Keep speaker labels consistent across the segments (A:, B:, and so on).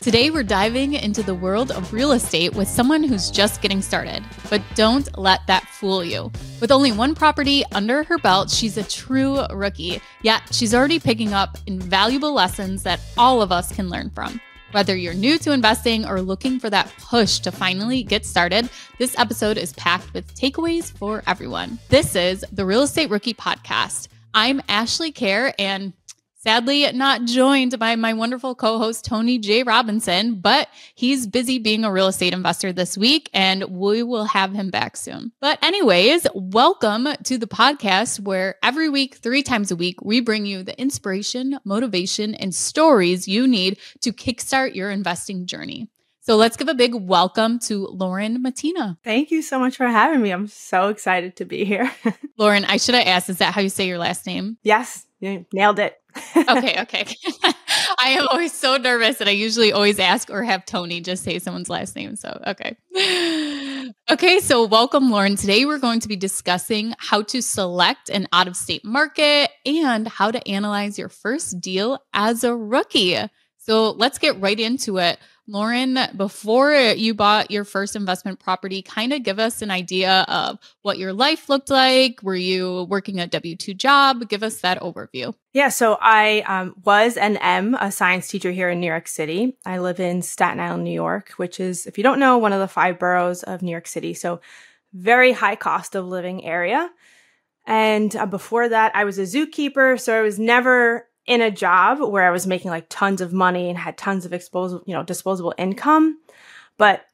A: Today, we're diving into the world of real estate with someone who's just getting started. But don't let that fool you. With only one property under her belt, she's a true rookie. Yet, she's already picking up invaluable lessons that all of us can learn from. Whether you're new to investing or looking for that push to finally get started, this episode is packed with takeaways for everyone. This is the Real Estate Rookie Podcast. I'm Ashley Kerr, and sadly not joined by my wonderful co-host, Tony J. Robinson, but he's busy being a real estate investor this week, and we will have him back soon. But anyways, welcome to the podcast where every week, 3 times a week, we bring you the inspiration, motivation, and stories you need to kickstart your investing journey. So let's give a big welcome to Lauren Mattina.
B: Thank you so much for having me. I'm so excited to be here.
A: Lauren, I should have asked, is that how you say your last name?
B: Yes, you nailed it.
A: Okay. I am always so nervous that I usually always ask or have Tony just say someone's last name. So, okay. So welcome, Lauren. Today, we're going to be discussing how to select an out-of-state market and how to analyze your first deal as a rookie. So let's get right into it. Lauren, before you bought your first investment property, kind of give us an idea of what your life looked like. Were you working a W-2 job? Give us that overview.
B: Yeah, so I was and am a science teacher here in New York City. I live in Staten Island, New York, which is, if you don't know, one of the 5 boroughs of New York City. So very high cost of living area. And before that, I was a zookeeper. So I was never in a job where I was making like tons of money and had tons of disposable income, but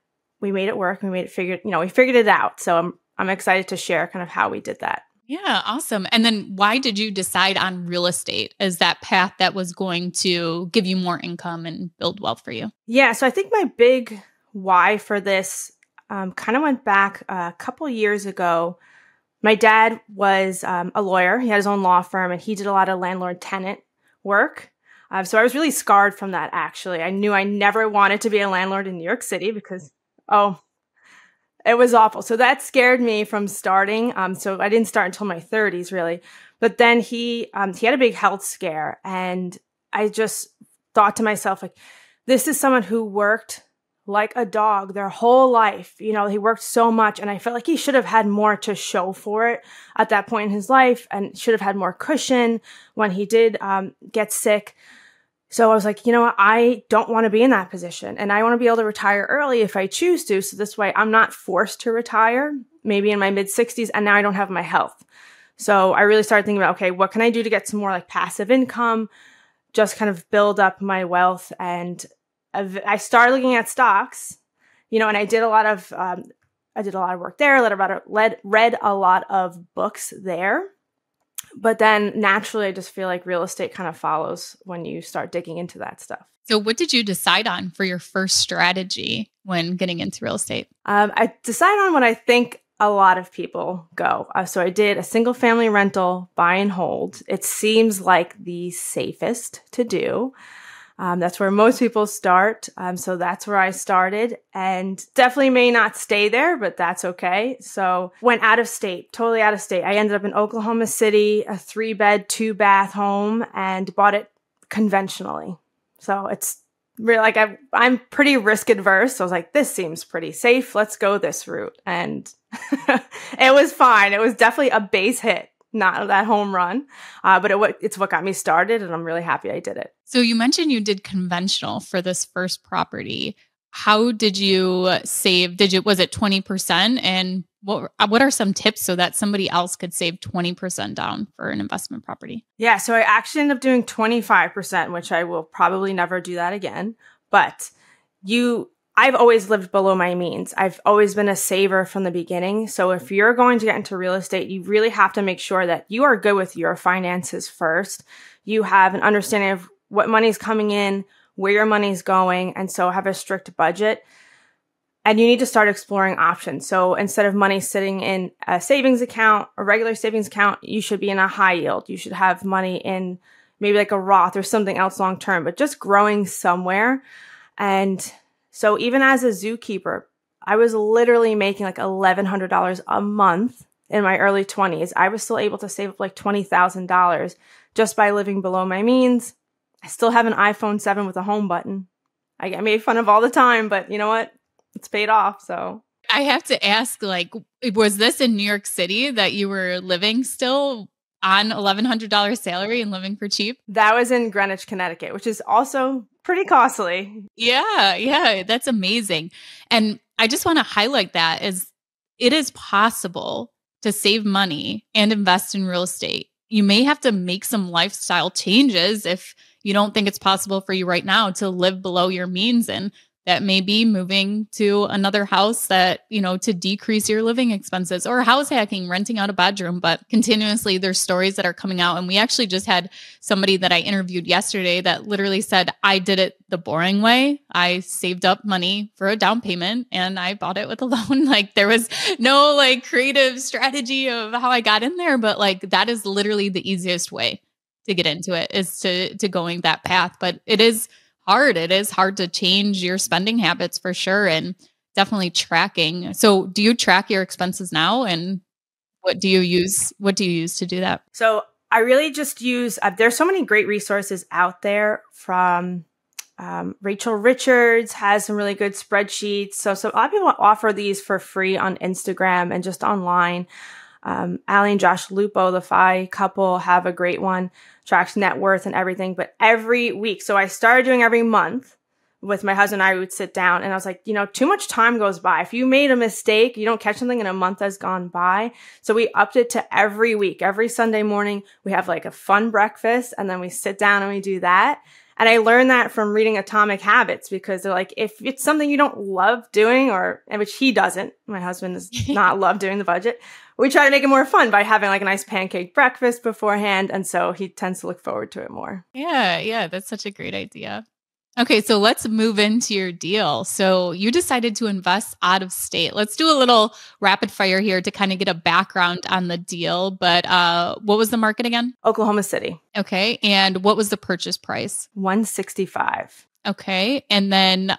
B: we made it work. We figured it out. So I'm excited to share kind of how we did that.
A: Yeah, awesome. And then why did you decide on real estate as that path that was going to give you more income and build wealth for you?
B: Yeah. So I think my big why for this kind of went back a couple years ago. My dad was a lawyer. He had his own law firm and he did a lot of landlord-tenant work. So I was really scarred from that, actually. I knew I never wanted to be a landlord in New York City because, it was awful. So that scared me from starting. So I didn't start until my 30s, really. But then he had a big health scare. And I just thought to myself, like, this is someone who worked like a dog their whole life. He worked so much and I felt like he should have had more to show for it at that point in his life and should have had more cushion when he did get sick. So I was like, I don't want to be in that position and I want to be able to retire early if I choose to. So this way I'm not forced to retire maybe in my mid 60s and now I don't have my health. So I really started thinking about, okay, what can I do to get some more like passive income, just kind of build up my wealth. And I started looking at stocks, and I did a lot of work there, read a lot of books there. But then naturally, I just feel like real estate kind of follows when you start digging into that stuff.
A: So what did you decide on for your first strategy when getting into real estate?
B: I decided on what I think a lot of people go. So I did a single family rental, buy and hold. It seems like the safest to do. That's where most people start. So that's where I started and definitely may not stay there, but that's okay. So went totally out of state. I ended up in Oklahoma City, a 3-bed, 2-bath home and bought it conventionally. So it's really like I'm pretty risk adverse. So I was like, this seems pretty safe. Let's go this route. And it was fine. It was definitely a base hit. Not that home run, but it's what got me started and I'm really happy I did it.
A: So you mentioned you did conventional for this first property. How did you save? Was it 20%? And what are some tips so that somebody else could save 20% down for an investment property?
B: Yeah, so I actually ended up doing 25%, which I will probably never do that again. But I've always lived below my means. I've always been a saver from the beginning. So if you're going to get into real estate, you really have to make sure that you are good with your finances first. You have an understanding of what money's coming in, where your money's going, and so have a strict budget. And you need to start exploring options. So instead of money sitting in a savings account, a regular savings account, you should be in a high yield. You should have money in maybe like a Roth or something else long term, but just growing somewhere. And so even as a zookeeper, I was literally making like $1,100 a month in my early 20s. I was still able to save up like $20,000 just by living below my means. I still have an iPhone 7 with a home button. I get made fun of all the time, but you know what? It's paid off. So
A: I have to ask, like, was this in New York City that you were living still on $1,100 salary and living for cheap?
B: that was in Greenwich, Connecticut, which is also pretty costly.
A: Yeah, that's amazing. And I just want to highlight that as it is possible to save money and invest in real estate. You may have to make some lifestyle changes if you don't think it's possible for you right now to live below your means. And that may be moving to another house that, to decrease your living expenses, or house hacking, renting out a bedroom. But continuously there's stories that are coming out. And we actually just had somebody that I interviewed yesterday that literally said, I did it the boring way. I saved up money for a down payment and I bought it with a loan. Like there was no like creative strategy of how I got in there, but like that is literally the easiest way to get into it, is to going that path. But it is hard. It is hard to change your spending habits for sure, and definitely tracking. So do you track your expenses now, and what do you use to do that?
B: So I really just use, there's so many great resources out there from Rachel Richards has some really good spreadsheets. So a lot of people offer these for free on Instagram and just online. Allie and Josh Lupo, the FI couple, have a great one, tracks net worth and everything, but every week. So I started doing every month with my husband. I would sit down and I was like, too much time goes by. If you made a mistake, you don't catch something in a month has gone by. So we upped it to every week. Every Sunday morning, we have like a fun breakfast and then we sit down and we do that. And I learned that from reading Atomic Habits, because they're like, if it's something you don't love doing, and which he doesn't, my husband does not love doing the budget, we try to make it more fun by having like a nice pancake breakfast beforehand. And so he tends to look forward to it more.
A: Yeah, that's such a great idea. Okay, so let's move into your deal. So you decided to invest out of state. Let's do a little rapid fire here to kind of get a background on the deal. But what was the market again?
B: Oklahoma City.
A: Okay, and what was the purchase price?
B: $165.
A: Okay, and then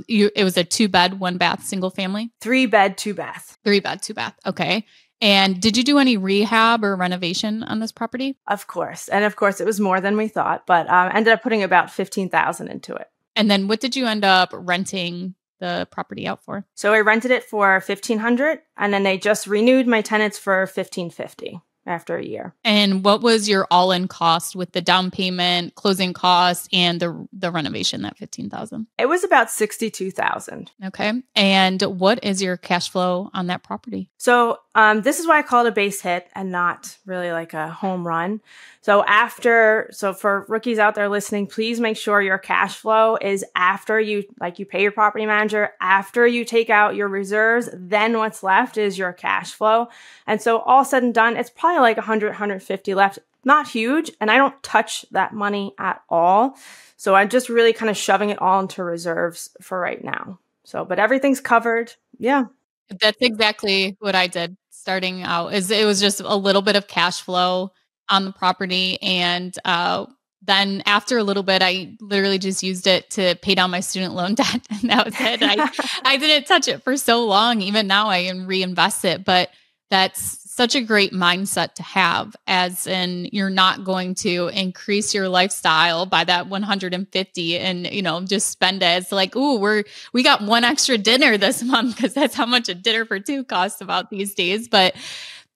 A: it was a 2-bed, 1-bath, single family?
B: 3-bed, 2-bath.
A: 3-bed, 2-bath. Okay. And did you do any rehab or renovation on this property?
B: Of course. And of course, it was more than we thought, but ended up putting about $15,000 into it.
A: And then what did you end up renting the property out for?
B: So I rented it for $1,500, and then they just renewed my tenants for $1,550 after a year.
A: And what was your all-in cost with the down payment, closing costs, and the renovation, that $15,000?
B: It was about $62,000.
A: Okay. And what is your cash flow on that property?
B: So this is why I call it a base hit and not really like a home run. So for rookies out there listening, please make sure your cash flow is after you pay your property manager, after you take out your reserves, then what's left is your cash flow. And so all said and done, it's probably like 100, 150 left. Not huge. And I don't touch that money at all. So I'm just really kind of shoving it all into reserves for right now. So, but everything's covered. Yeah.
A: That's exactly what I did starting out. It was just a little bit of cash flow on the property. And then after a little bit, I literally just used it to pay down my student loan debt. And that was it. I didn't touch it for so long. Even now I can reinvest it. But that's such a great mindset to have, as in you're not going to increase your lifestyle by that 150 and, just spend it. It's like, ooh, we got one extra dinner this month, because that's how much a dinner for two costs about these days. But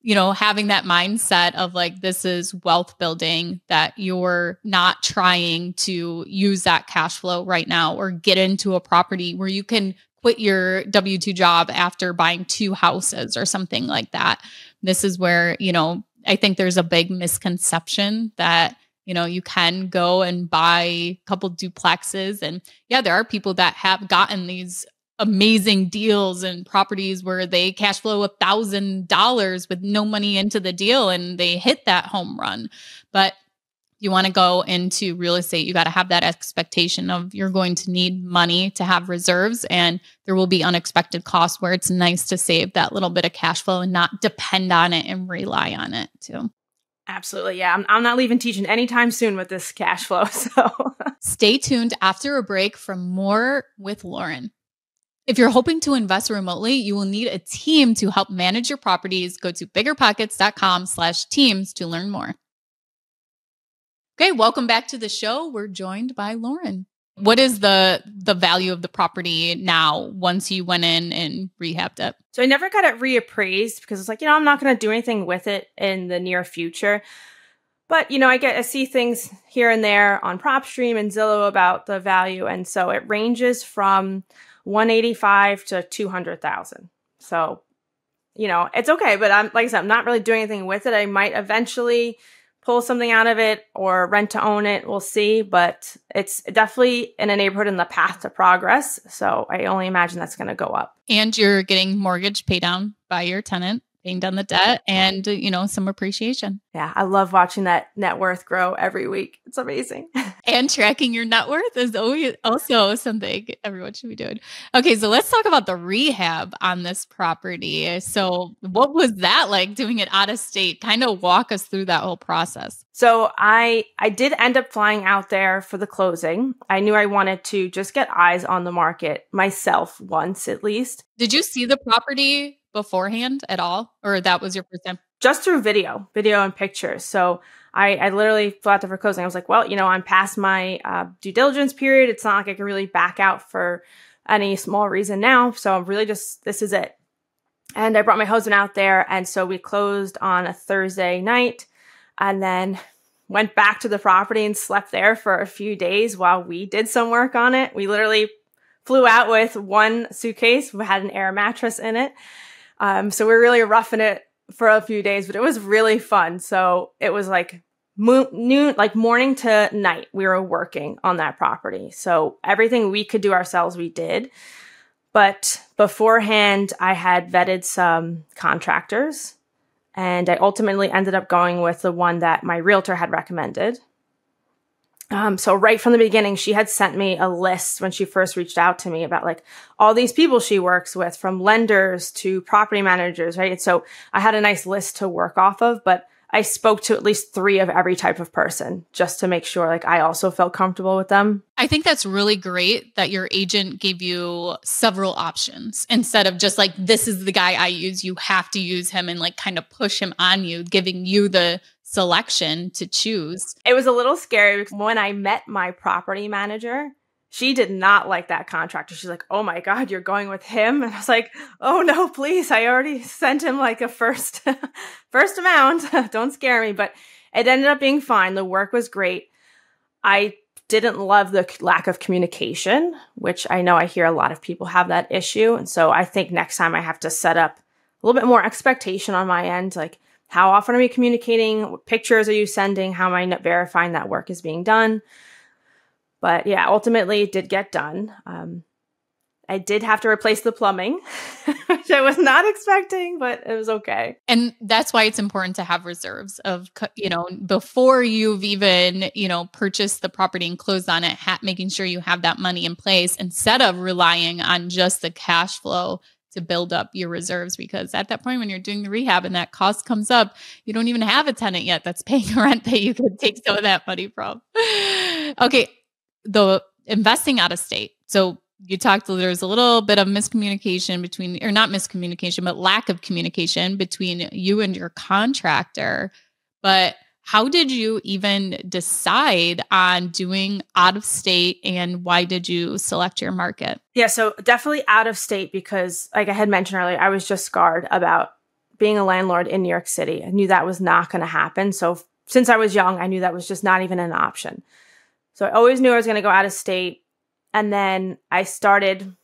A: having that mindset of like, this is wealth building, that you're not trying to use that cash flow right now or get into a property where you can quit your W-2 job after buying 2 houses or something like that. This is where, I think there's a big misconception that, you can go and buy a couple duplexes. And yeah, there are people that have gotten these amazing deals and properties where they cash flow $1,000 with no money into the deal and they hit that home run. But you want to go into real estate, you got to have that expectation of you're going to need money to have reserves, and there will be unexpected costs where it's nice to save that little bit of cash flow and not depend on it and rely on it too.
B: Absolutely. Yeah. I'm not leaving teaching anytime soon with this cash flow. So
A: stay tuned after a break for more with Lauren. If you're hoping to invest remotely, you will need a team to help manage your properties. Go to biggerpockets.com/teams to learn more. Okay, welcome back to the show. We're joined by Lauren. What is the value of the property now once you went in and rehabbed it?
B: So I never got it reappraised because it's like, I'm not going to do anything with it in the near future. But, I see things here and there on PropStream and Zillow about the value. And so it ranges from 185 to 200,000. So, it's okay. But like I said, I'm not really doing anything with it. I might eventually pull something out of it or rent to own it. We'll see. But it's definitely in a neighborhood in the path to progress. So I only imagine that's going to go up.
A: And you're getting mortgage pay down by your tenant, paying down the debt, and, some appreciation.
B: Yeah, I love watching that net worth grow every week. It's amazing.
A: And tracking your net worth is always also something everyone should be doing. Okay, so let's talk about the rehab on this property. So what was that like doing it out of state? Kind of walk us through that whole process.
B: So I did end up flying out there for the closing. I knew I wanted to just get eyes on the market myself once at least.
A: Did you see the property beforehand at all? Or that was your first time?
B: Just through video and pictures. So I literally flew out there for closing. I was like, well, I'm past my due diligence period. It's not like I can really back out for any small reason now. So I'm really this is it. And I brought my husband out there. And so we closed on a Thursday night and then went back to the property and slept there for a few days while we did some work on it. We literally flew out with one suitcase. We had an air mattress in it. So we were really roughing it for a few days, but it was really fun. So it was like morning to night, we were working on that property. So everything we could do ourselves, we did. But beforehand, I had vetted some contractors and I ultimately ended up going with the one that my realtor had recommended. So right from the beginning, she had sent me a list when she first reached out to me about like all these people she works with, from lenders to property managers, right? And so I had a nice list to work off of, but I spoke to at least 3 of every type of person just to make sure like I also felt comfortable with them.
A: I think that's really great that your agent gave you several options instead of just like, this is the guy I use, you have to use him, and like kind of push him on you, giving you the selection to choose.
B: It was a little scary because when I met my property manager, she did not like that contractor. She's like, oh my God, you're going with him? And I was like, oh no, please. I already sent him like a first amount. Don't scare me. But it ended up being fine. The work was great. I didn't love the lack of communication, which I know I hear a lot of people have that issue. And so I think next time I have to set up a little bit more expectation on my end, like, how often are we communicating? What pictures are you sending? How am I verifying that work is being done? But yeah, ultimately it did get done. I did have to replace the plumbing, which I was not expecting, but it was okay.
A: And that's why it's important to have reserves of, before you've even, purchased the property and closed on it, making sure you have that money in place instead of relying on just the cash flow to build up your reserves, because at that point when you're doing the rehab and that cost comes up, you don't even have a tenant yet that's paying rent that you could take some of that money from. Okay, the investing out of state. So you talked, there's a little bit of miscommunication between, or not miscommunication, but lack of communication between you and your contractor. But how did you even decide on doing out of state, and why did you select your market?
B: Yeah, so definitely out of state because, like I had mentioned earlier, I was just scarred about being a landlord in New York City. I knew that was not going to happen. So since I was young, I knew that was just not even an option. So I always knew I was going to go out of state. And then I started,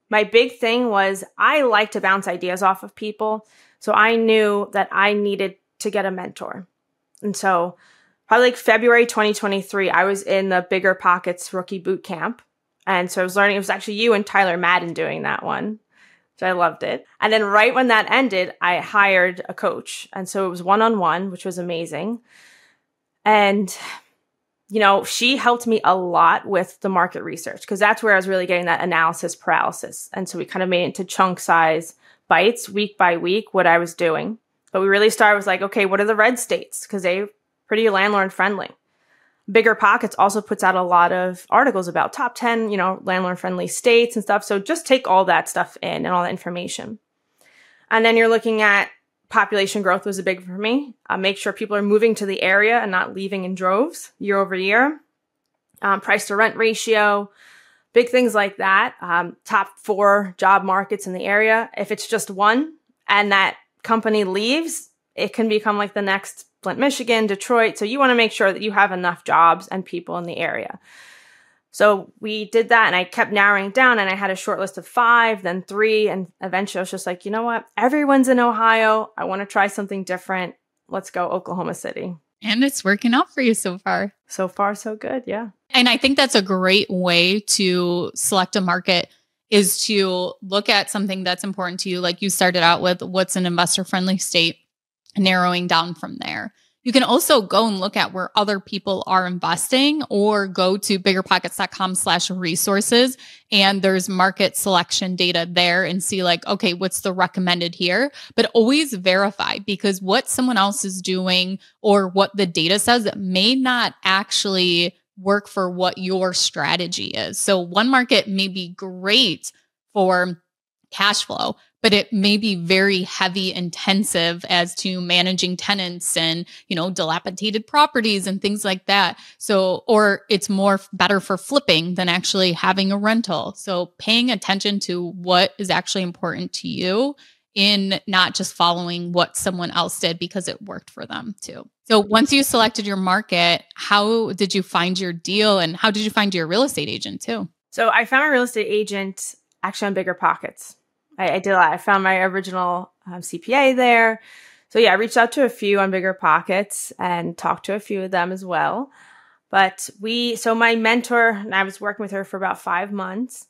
B: my big thing was I like to bounce ideas off of people. So I knew that I needed to get a mentor. And so probably like February 2023, I was in the BiggerPockets rookie boot camp. And so I was learning, it was actually you and Tyler Madden doing that one. So I loved it. And then right when that ended, I hired a coach. And so it was one-on-one, which was amazing. And, she helped me a lot with the market research because that's where I was really getting that analysis paralysis. And so we kind of made it into chunk size bites week by week, what I was doing. But we really started with like, okay, what are the red states? Because they're pretty landlord friendly. BiggerPockets also puts out a lot of articles about top 10, landlord friendly states and stuff. So just take all that stuff in and all that information. And then you're looking at population growth was a big for me. Make sure people are moving to the area and not leaving in droves year over year. price to rent ratio, big things like that. Top 4 job markets in the area. If it's just one and that company leaves, it can become like the next Flint, Michigan, Detroit. So you want to make sure that you have enough jobs and people in the area. So we did that, and I kept narrowing down, and I had a short list of 5, then 3, and eventually I was just like, you know what? Everyone's in Ohio. I want to try something different. Let's go Oklahoma City.
A: And it's working out for you so far.
B: So far, so good. Yeah.
A: And I think that's a great way to select a market, is to look at something that's important to you. Like you started out with, what's an investor-friendly state, narrowing down from there. You can also go and look at where other people are investing, or go to biggerpockets.com/resources. And there's market selection data there, and see like, okay, what's the recommended here? But always verify, because what someone else is doing or what the data says may not actually work for what your strategy is. So one market may be great for cash flow, but it may be very heavy intensive as to managing tenants and, dilapidated properties and things like that. So, or it's better for flipping than actually having a rental. So paying attention to what is actually important to you, in not just following what someone else did because it worked for them too. So once you selected your market, how did you find your deal, and how did you find your real estate agent too?
B: So I found my real estate agent actually on BiggerPockets. I did a lot. I found my original CPA there. So yeah, I reached out to a few on BiggerPockets and talked to a few of them as well. But so my mentor, and I was working with her for about 5 months.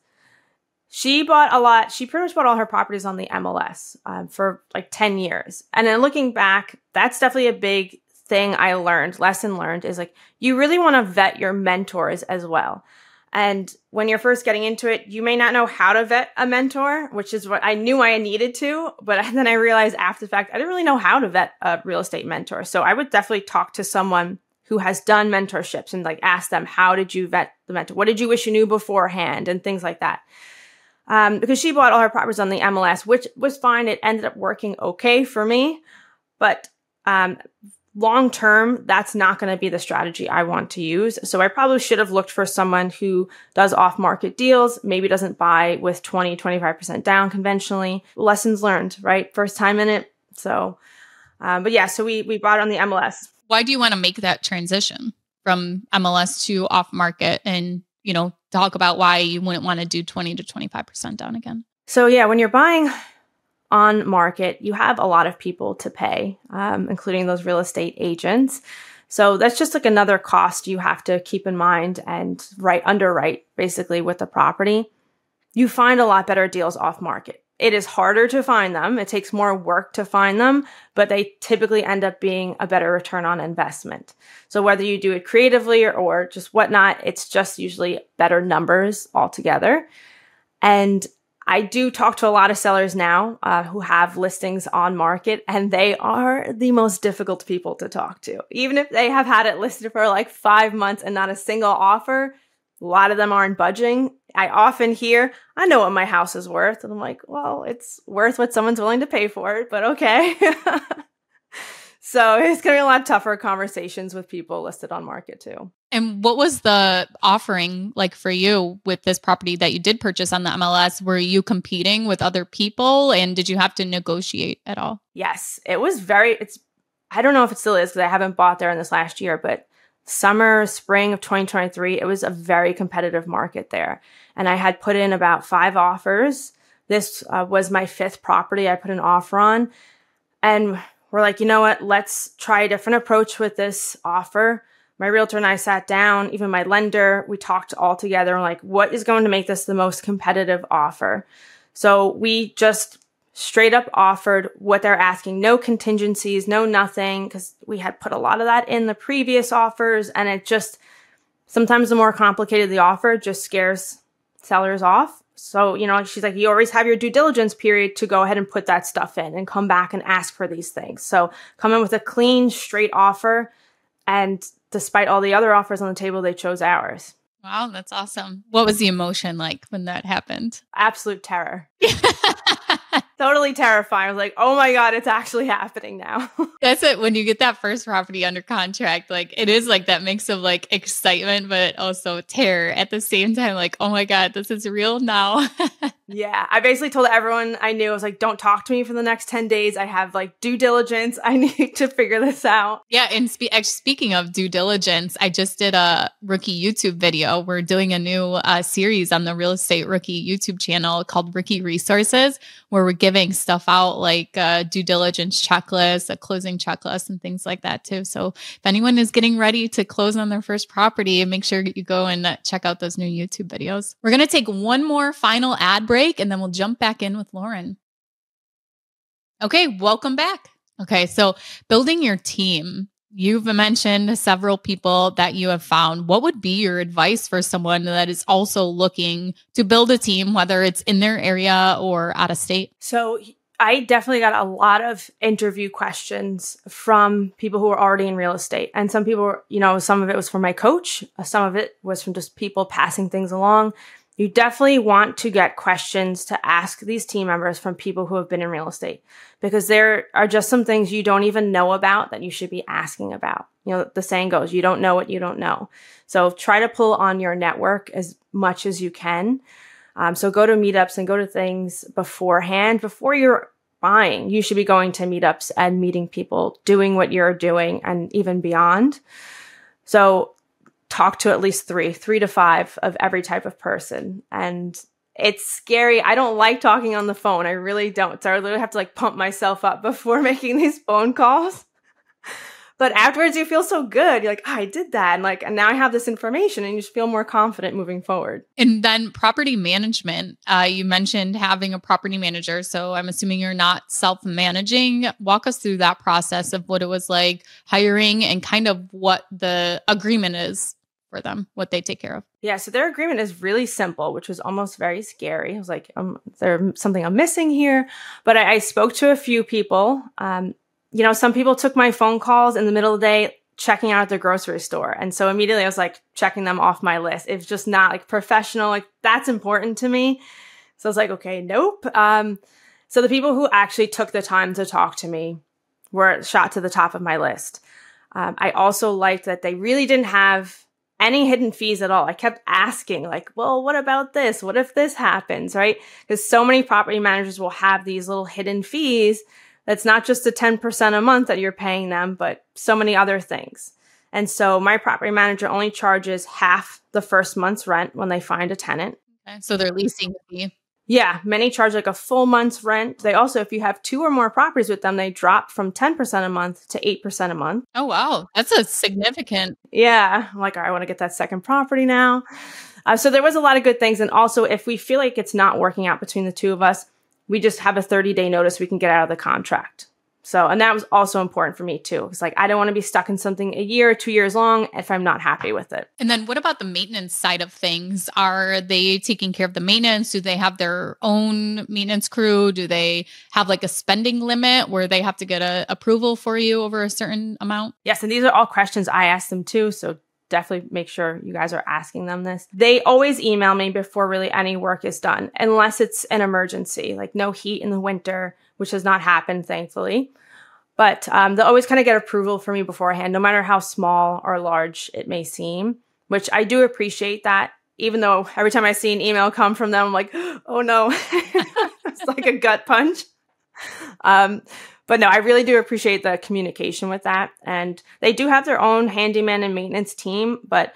B: She bought a lot. She pretty much bought all her properties on the MLS for like 10 years. And then looking back, that's definitely a big thing I learned. Lesson learned is like, you really want to vet your mentors as well. And when you're first getting into it, you may not know how to vet a mentor, which is what I knew I needed to. But then I realized after the fact, I didn't really know how to vet a real estate mentor. So I would definitely talk to someone who has done mentorships and like ask them, how did you vet the mentor? What did you wish you knew beforehand? And things like that. Because she bought all her properties on the MLS, which was fine. It ended up working okay for me. But long term, that's not going to be the strategy I want to use. So I probably should have looked for someone who does off-market deals, maybe doesn't buy with 20-25% down conventionally. Lessons learned, right? First time in it. So, but yeah, so we bought it on the MLS.
A: Why do you want to make that transition from MLS to off-market, and, talk about why you wouldn't want to do 20-25% down again?
B: So yeah, when you're buying on market, you have a lot of people to pay, including those real estate agents. So that's just like another cost you have to keep in mind and underwrite basically with the property. You find a lot better deals off market. It is harder to find them. It takes more work to find them, but they typically end up being a better return on investment. So whether you do it creatively or just whatnot, it's just usually better numbers altogether. And I do talk to a lot of sellers now who have listings on market, and they are the most difficult people to talk to. Even if they have had it listed for like 5 months and not a single offer, a lot of them aren't budging. I often hear, I know what my house is worth. And I'm like, well, it's worth what someone's willing to pay for it, but okay. So it's going to be a lot tougher conversations with people listed on market too.
A: And what was the offering like for you with this property that you did purchase on the MLS? Were you competing with other people, and did you have to negotiate at all?
B: Yes, it was I don't know if it still is because I haven't bought there in this last year, but spring of 2023, it was a very competitive market there. And I had put in about 5 offers. This was my 5th property I put an offer on. And we're like, you know what? Let's try a different approach with this offer. My realtor and I sat down, even my lender, we talked all together and like, what is going to make this the most competitive offer? So we just straight up offered what they're asking, no contingencies, no nothing, because we had put a lot of that in the previous offers. And it just, sometimes the more complicated the offer just scares sellers off. So, she's like, you always have your due diligence period to go ahead and put that stuff in and come back and ask for these things. So come in with a clean, straight offer. And despite all the other offers on the table, they chose ours.
A: Wow, that's awesome. What was the emotion like when that happened?
B: Absolute terror. Totally terrifying. I was like, oh my God, it's actually happening now.
A: That's it. When you get that first property under contract, like it is like that mix of like excitement, but also terror at the same time. Like, oh my God, this is real now.
B: Yeah. I basically told everyone I knew, I was like, don't talk to me for the next 10 days. I have like due diligence. I need to figure this out.
A: Yeah. And speaking of due diligence, I just did a rookie YouTube video. We're doing a new series on the real estate rookie YouTube channel called Rookie Resources, where we're giving stuff out like due diligence checklist, a closing checklist, and things like that too. So if anyone is getting ready to close on their first property, make sure you go and check out those new YouTube videos. We're going to take one more final ad break, and then we'll jump back in with Lauren. Okay, welcome back. Okay, so building your team. You've mentioned several people that you have found. What would be your advice for someone that is also looking to build a team, whether it's in their area or out of state?
B: So I definitely got a lot of interview questions from people who were already in real estate. And some people were, some of it was from my coach. Some of it was from just people passing things along. You definitely want to get questions to ask these team members from people who have been in real estate, because there are just some things you don't even know about that you should be asking about. The saying goes, you don't know what you don't know. So try to pull on your network as much as you can. So go to meetups and go to things beforehand. Before you're buying, you should be going to meetups and meeting people, doing what you're doing and even beyond. So talk to at least three to five of every type of person. And it's scary. I don't like talking on the phone. I really don't. So I literally have to like pump myself up before making these phone calls. But afterwards you feel so good. You're like, oh, I did that. And now I have this information, and you just feel more confident moving forward.
A: And then property management. You mentioned having a property manager. So I'm assuming you're not self-managing. Walk us through that process of what it was like hiring and kind of what the agreement is for them, what they take care of.
B: Yeah, so their agreement is really simple, which was almost very scary. I was like, there's something I'm missing here. But I spoke to a few people. Some people took my phone calls in the middle of the day, checking out at the grocery store. And so immediately I was like checking them off my list. It's just not like professional. Like that's important to me. So I was like, okay, nope. So the people who actually took the time to talk to me were shot to the top of my list. I also liked that they really didn't have any hidden fees at all. I kept asking like, well, what about this? What if this happens, right? Because so many property managers will have these little hidden fees. That's not just the 10% a month that you're paying them, but so many other things. And so my property manager only charges half the first month's rent when they find a tenant.
A: Okay, so they're leasing the fee.
B: Yeah, many charge like a full month's rent. They also, if you have 2 or more properties with them, they drop from 10% a month to 8% a month.
A: Oh, wow. That's a significant.
B: Yeah. I'm like, all right, I want to get that second property now. So there was a lot of good things. And also, if we feel like it's not working out between the two of us, we just have a 30-day notice we can get out of the contract. So, and that was also important for me too. It's like, I don't want to be stuck in something a year, 2 years long if I'm not happy with it.
A: And then what about the maintenance side of things? Are they taking care of the maintenance? Do they have their own maintenance crew? Do they have like a spending limit where they have to get a approval for you over a certain amount?
B: Yes. And these are all questions I asked them too. So definitely make sure you guys are asking them this. They always email me before really any work is done, unless it's an emergency, like no heat in the winter, which has not happened, thankfully. But they'll always kind of get approval for me beforehand, no matter how small or large it may seem, which I do appreciate that, even though every time I see an email come from them, I'm like, oh no, it's like a gut punch. But no, I really do appreciate the communication with that. And they do have their own handyman and maintenance team. But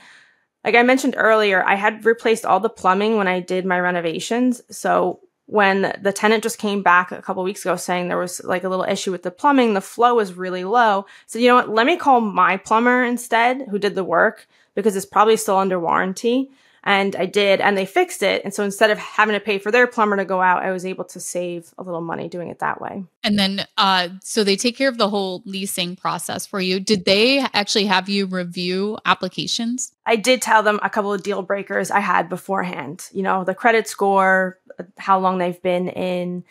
B: like I mentioned earlier, I had replaced all the plumbing when I did my renovations. So when the tenant just came back a couple of weeks ago saying there was like a little issue with the plumbing, the flow was really low. So you know what, let me call my plumber instead who did the work, because it's probably still under warranty. And I did, and they fixed it. And so instead of having to pay for their plumber to go out, I was able to save a little money doing it that way.
A: And then, so they take care of the whole leasing process for you. Did they actually have you review applications?
B: I did tell them a couple of deal breakers I had beforehand. You know, the credit score, how long they've been in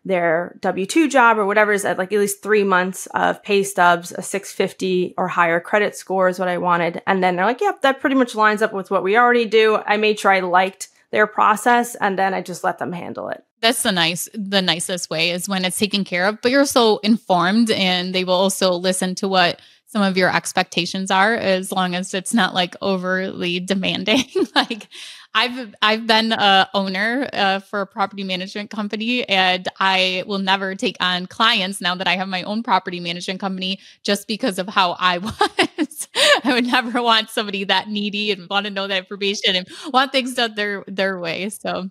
B: their W-2 job or whatever is at like at least 3 months of pay stubs, a 650 or higher credit score is what I wanted. And then they're like, yep, that pretty much lines up with what we already do. I made sure I liked their process, and then I just let them handle it.
A: That's the nicest way is when it's taken care of, but you're so informed and they will also listen to what some of your expectations are, as long as it's not like overly demanding. Like I've been a owner for a property management company, and I will never take on clients now that I have my own property management company, just because of how I was. I would never want somebody that needy and want to know that information and want things done their way. So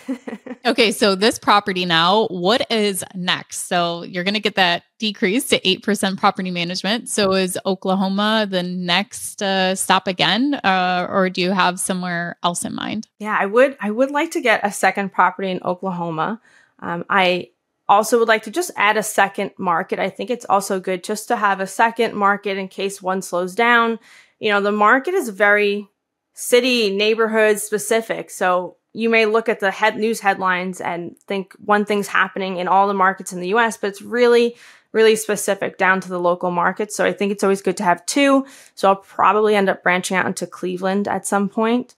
A: okay, so this property now, what is next? So you're going to get that decrease to 8% property management. So is Oklahoma the next stop again, or do you have somewhere else in mind?
B: Yeah, I would like to get a second property in Oklahoma. I also would like to just add a second market. I think it's also good just to have a second market in case one slows down. The market is very city, neighborhood specific. So you may look at the news headlines and think one thing's happening in all the markets in the US, but it's really, really specific down to the local market. So I think it's always good to have two. So I'll probably end up branching out into Cleveland at some point.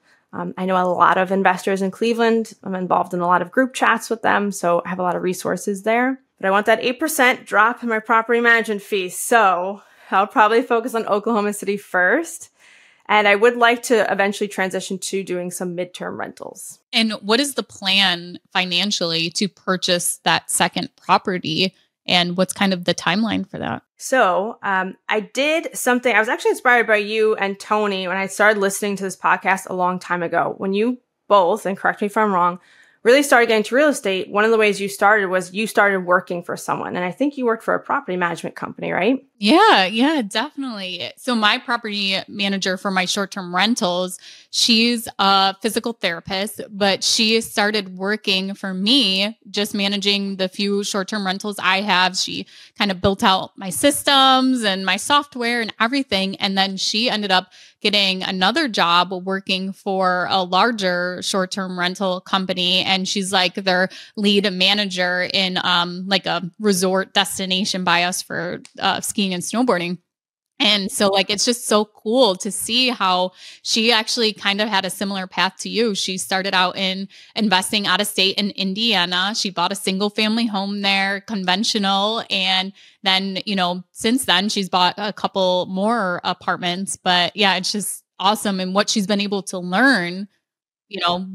B: I know a lot of investors in Cleveland. I'm involved in a lot of group chats with them, so I have a lot of resources there. But I want that 8% drop in my property management fees. So I'll probably focus on Oklahoma City first. And I would like to eventually transition to doing some midterm rentals.
A: And what is the plan financially to purchase that second property? And what's kind of the timeline for that?
B: So I did something. I was actually inspired by you and Tony when I started listening to this podcast a long time ago. When you both, and correct me if I'm wrong, really started getting to real estate, one of the ways you started was you started working for someone. And I think you worked for a property management company, right?
A: Yeah, definitely. So my property manager for my short-term rentals, she's a physical therapist, but she started working for me, just managing the few short-term rentals I have. She kind of built out my systems and my software and everything. And then she ended up getting another job working for a larger short-term rental company. And she's like their lead manager in like a resort destination by us for skiing and snowboarding. And so like, it's just so cool to see how she actually kind of had a similar path to you. She started out in investing out of state in Indiana. She bought a single family home there, conventional. And then, since then she's bought a couple more apartments, but yeah, it's just awesome. And what she's been able to learn,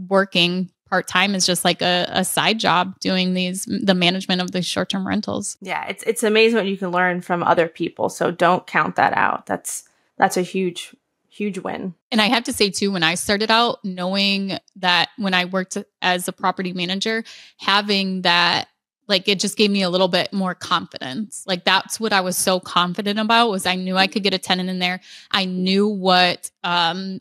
A: working part-time is just like a side job doing the management of the short-term rentals.
B: Yeah, it's amazing what you can learn from other people. So don't count that out. That's a huge win.
A: And I have to say too, when I started out, knowing that when I worked as a property manager, having that, like, it just gave me a little bit more confidence. Like, that's what I was so confident about, was I knew I could get a tenant in there. I knew what, I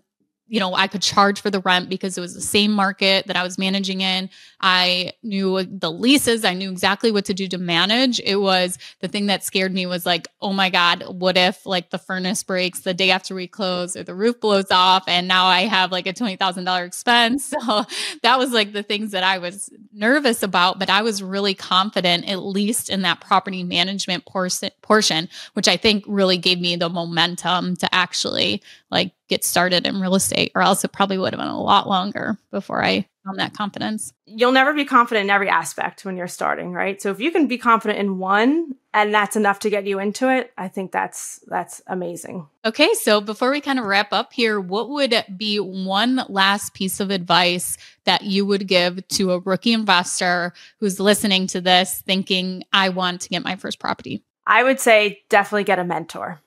A: could charge for the rent because it was the same market that I was managing in. I knew the leases. I knew exactly what to do to manage. It was the thing that scared me was like, oh my God, what if like the furnace breaks the day after we close, or the roof blows off and now I have like a $20,000 expense. So that was like the things that I was nervous about, but I was really confident, at least in that property management portion, which I think really gave me the momentum to actually like get started in real estate, or else it probably would have been a lot longer before I found that confidence.
B: You'll never be confident in every aspect when you're starting, right? So if you can be confident in one and that's enough to get you into it, I think that's amazing.
A: Okay, so before we kind of wrap up here, what would be one last piece of advice that you would give to a rookie investor who's listening to this thinking, I want to get my first property?
B: I would say definitely get a mentor.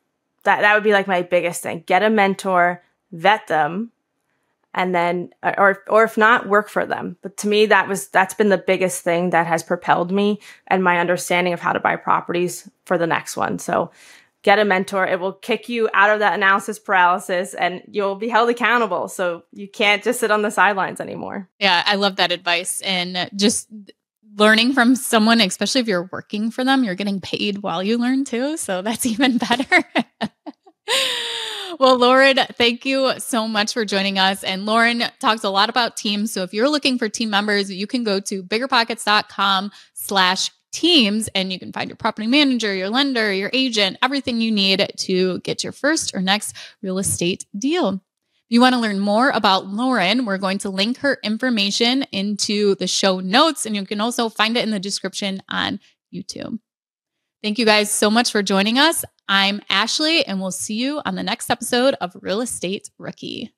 B: That would be like my biggest thing. Get a mentor, vet them, and then, or if not, work for them. But to me, that's been the biggest thing that has propelled me and my understanding of how to buy properties for the next one. So get a mentor. It will kick you out of that analysis paralysis and you'll be held accountable. So you can't just sit on the sidelines anymore.
A: Yeah, I love that advice. And just learning from someone, especially if you're working for them, you're getting paid while you learn too. So that's even better. Well, Lauren, thank you so much for joining us. And Lauren talks a lot about teams. So if you're looking for team members, you can go to biggerpockets.com/teams and you can find your property manager, your lender, your agent, everything you need to get your first or next real estate deal. you want to learn more about Lauren, we're going to link her information into the show notes, and you can also find it in the description on YouTube. Thank you guys so much for joining us. I'm Ashley, and we'll see you on the next episode of Real Estate Rookie.